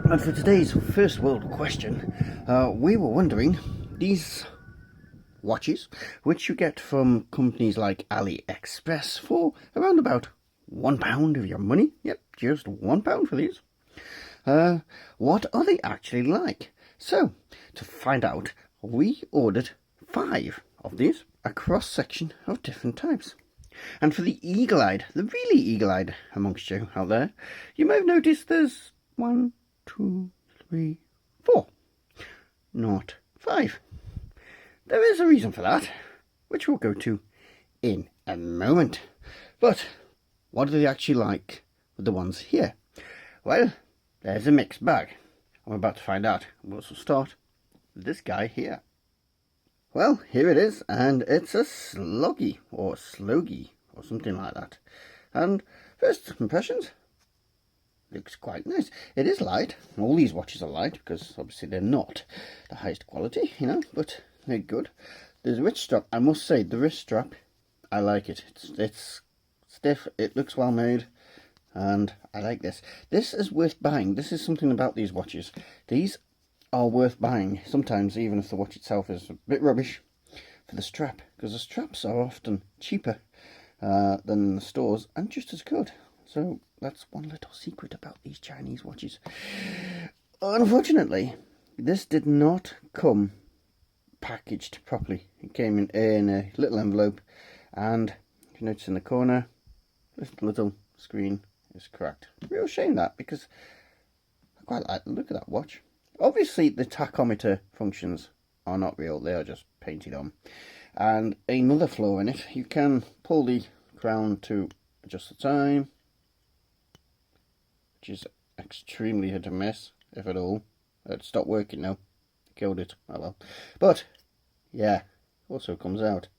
And for today's first world question, we were wondering, these watches, which you get from companies like AliExpress for around about £1 of your money, yep, just £1 for these, what are they actually like? So, to find out, we ordered 5 of these, a cross-section of different types. And for the eagle-eyed, the really eagle-eyed amongst you out there, you may have noticed there's 1, 2, 3, 4, not 5. There is a reason for that, which we'll go to in a moment. But what are they actually like with the ones here? Well, there's a mixed bag. I'm about to find out. We'll also start with this guy here. Well, here it is, and it's a sloggy, or slogy, or something like that. And first impressions, looks quite nice. It is light. All these watches are light, because obviously they're not the highest quality, but they're good. There's a wrist strap. I must say, the wrist strap, I like it. It's stiff, it looks well made, and I like this. This is worth buying. This is something about these watches. These are worth buying, sometimes even if the watch itself is a bit rubbish, for the strap, because the straps are often cheaper than in the stores and just as good. So that's one little secret about these Chinese watches. Unfortunately, this did not come packaged properly. It came in a little envelope, and if you notice in the corner, this little screen is cracked. Real shame that, because I quite like the look of that watch. Obviously, the tachometer functions are not real, they are just painted on. And another flaw in it, you can pull the crown to adjust the time, which is extremely hit and miss, if at all. It stopped working now, killed it, oh well. But, yeah, also comes out.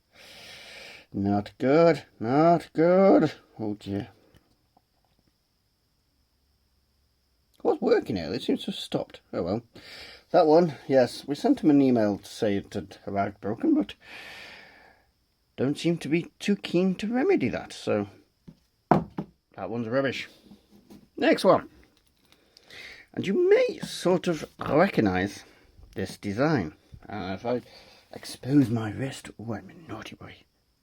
Not good, not good. Oh dear. Was working earlier, it seems to have stopped. Oh well. That one, yes, we sent him an email to say it had arrived broken, but don't seem to be too keen to remedy that, so that one's rubbish. Next one. And you may sort of recognise this design. If I expose my wrist, oh, I'm a naughty boy.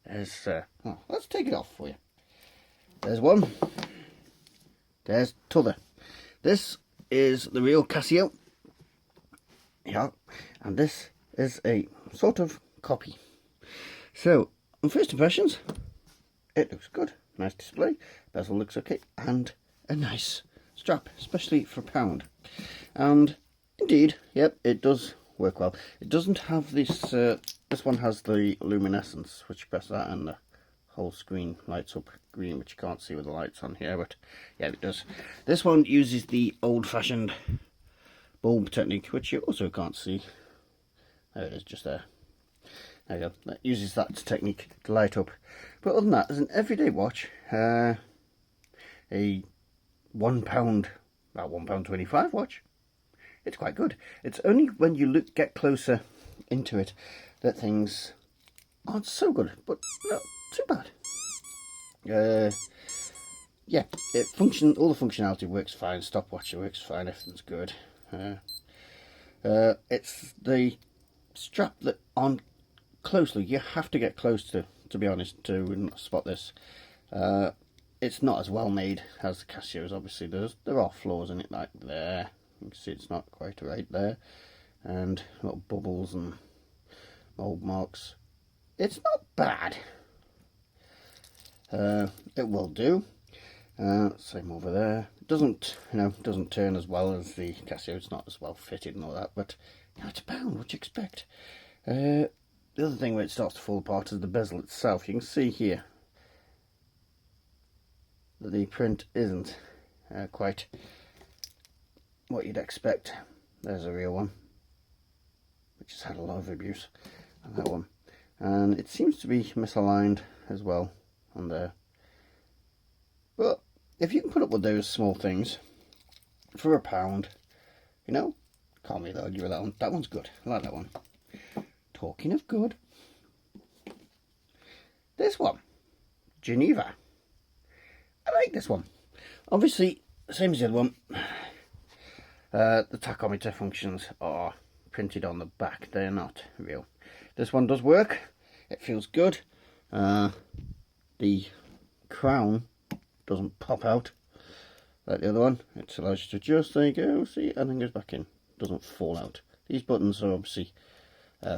There's, well, let's take it off for you. There's one. There's t'other. This is the real Casio. Yeah, and this is a sort of copy. So, on first impressions, it looks good. Nice display. Bezel looks okay. And a nice strap, especially for £1. And indeed, yep, it does work well. It doesn't have this, this one has the luminescence, which you press that and the whole screen lights up green, which you can't see with the lights on here, but yeah, it does. This one uses the old-fashioned bulb technique, which you also can't see. There it is, just there. There you go. That uses that technique to light up. But other than that, as an everyday watch, a £1, about £1.25 watch, it's quite good. It's only when you get closer into it that things aren't so good, but not too bad. Yeah, all the functionality works fine. Stopwatch works fine. Everything's good. It's the strap that on closely. You have to get close to be honest, to spot this. It's not as well made as the Casio's. Obviously, there are flaws in it, like there. You can see it's not quite right there, and little bubbles and mold marks. It's not bad. It will do. Same over there. It doesn't turn as well as the Casio. It's not as well fitted and all that, but it's £1. What do you expect? The other thing where it starts to fall apart is the bezel itself. You can see here that the print isn't quite what you'd expect. There's a real one, which has had a lot of abuse, and that one. And it seems to be misaligned as well on there. But if you can put up with those small things for £1, can't really argue with that one. That one's good. I like that one. Talking of good, this one, Geneva. I like this one. Obviously, same as the other one. The tachometer functions are printed on the back. They're not real. This one does work. It feels good. The crown doesn't pop out like the other one. It allows you to adjust. There you go. See, and then goes back in. Doesn't fall out. These buttons are obviously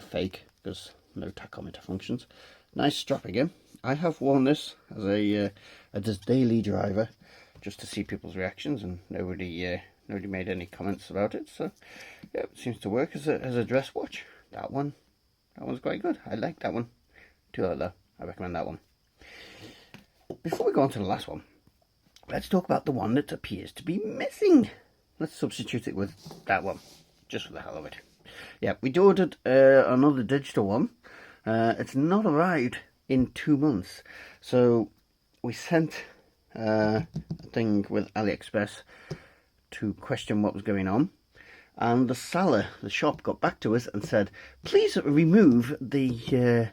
fake because no tachometer functions. Nice strap again. I have worn this as a daily driver just to see people's reactions, and nobody made any comments about it. So yeah, it seems to work as a dress watch. That one's quite good. I like that one. Too low though. I recommend that one. Before we go on to the last one, let's talk about the one that appears to be missing. Let's substitute it with that one, just for the hell of it. Yeah, we ordered another digital one. It's not arrived in 2 months. So we sent a thing with AliExpress to question what was going on. And the seller, the shop, got back to us and said, please remove the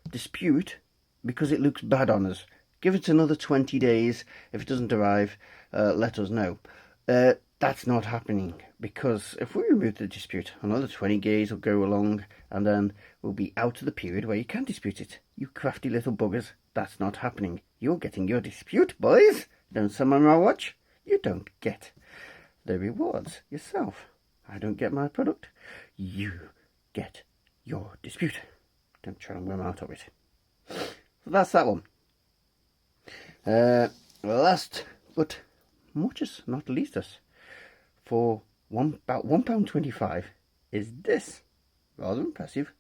dispute because it looks bad on us. Give it another 20 days. If it doesn't arrive, let us know. That's not happening, because if we remove the dispute, another 20 days will go along, and then we'll be out of the period where you can dispute it. You crafty little buggers. That's not happening. You're getting your dispute, boys. Don't summon my watch. You don't get the rewards yourself. I don't get my product. You get your dispute. Don't try and run out of it. So that's that one. Last but much not least us, for about £1.25 is this rather impressive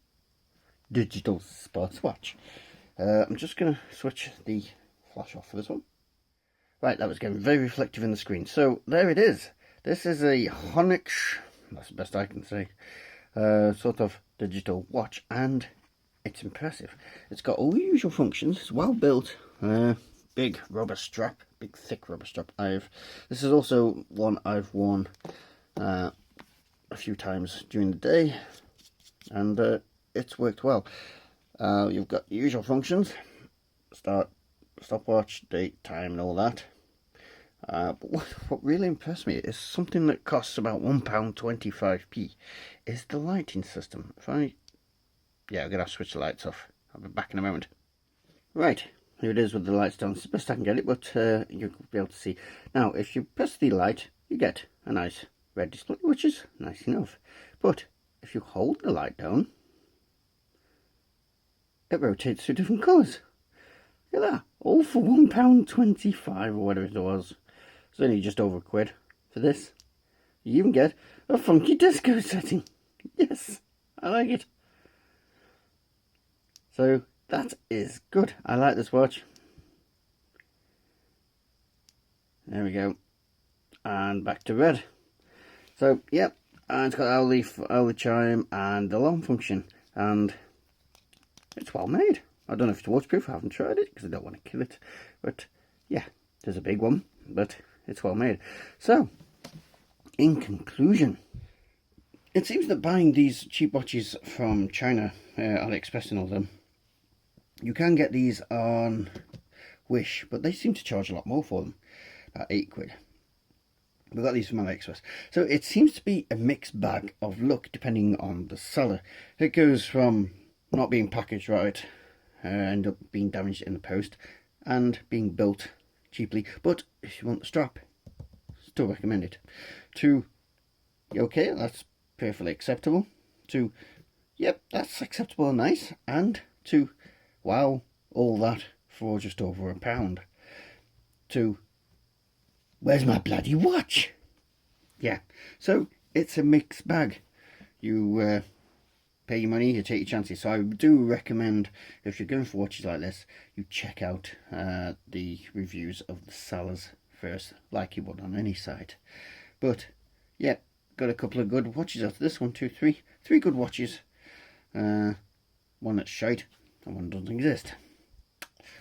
digital sports watch. I'm just going to switch the flash off for this one. Right, that was getting very reflective in the screen. So there it is. This is a Honix, that's the best I can say, sort of digital watch, and it's impressive. It's got all the usual functions. It's well built. Big rubber strap, big thick rubber strap. This is also one I've worn a few times during the day, and it's worked well. You've got the usual functions: start, stopwatch, date, time, and all that. But what really impressed me is something that costs about £1.25p is the lighting system. I'm gonna have to switch the lights off. I'll be back in a moment. Right. Here it is with the lights down. It's the best I can get it, but you'll be able to see. Now, if you press the light, you get a nice red display, which is nice enough. But if you hold the light down, it rotates to different colours. Look at that. All for £1.25 or whatever it was. It's only just over £1 for this. You even get a funky disco setting. Yes, I like it. So that is good. I like this watch. There we go. And back to red. So, yep. And it's got hourly chime and alarm function. And it's well made. I don't know if it's waterproof. I haven't tried it because I don't want to kill it. But, yeah. There's a big one. But it's well made. So, in conclusion, it seems that buying these cheap watches from China, AliExpress and all them, you can get these on Wish, but they seem to charge a lot more for them, about £8. We got these from AliExpress. So it seems to be a mixed bag of luck depending on the seller. It goes from not being packaged right, end up being damaged in the post, and being built cheaply. But if you want the strap, still recommend it. To, okay, that's perfectly acceptable. To, yep, that's acceptable and nice. And to, wow, all that for just over £1. To, where's my bloody watch? Yeah, so it's a mixed bag. You pay your money, you take your chances. So I do recommend, if you're going for watches like this, you check out the reviews of the sellers first, like you would on any site. But yeah, got a couple of good watches out of this. 1, 2, 3. 3 good watches. One that's shite, and one doesn't exist.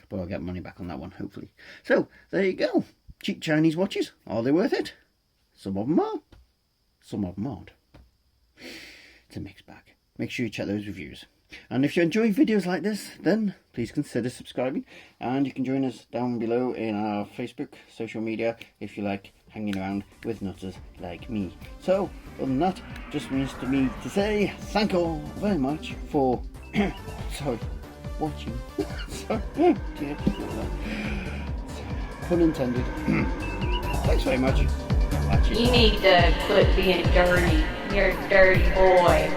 But I'll get money back on that one, hopefully. So, there you go. Cheap Chinese watches. Are they worth it? Some of them are. Some of them aren't. It's a mixed bag. Make sure you check those reviews. And if you enjoy videos like this, then please consider subscribing, and you can join us down below in our Facebook, social media, if you like hanging around with nutters like me. So, other than that, just remains to me to say thank you all very much for watching. Sorry, pun intended. Thanks very much for watching. You need to quit being dirty. You're a dirty boy.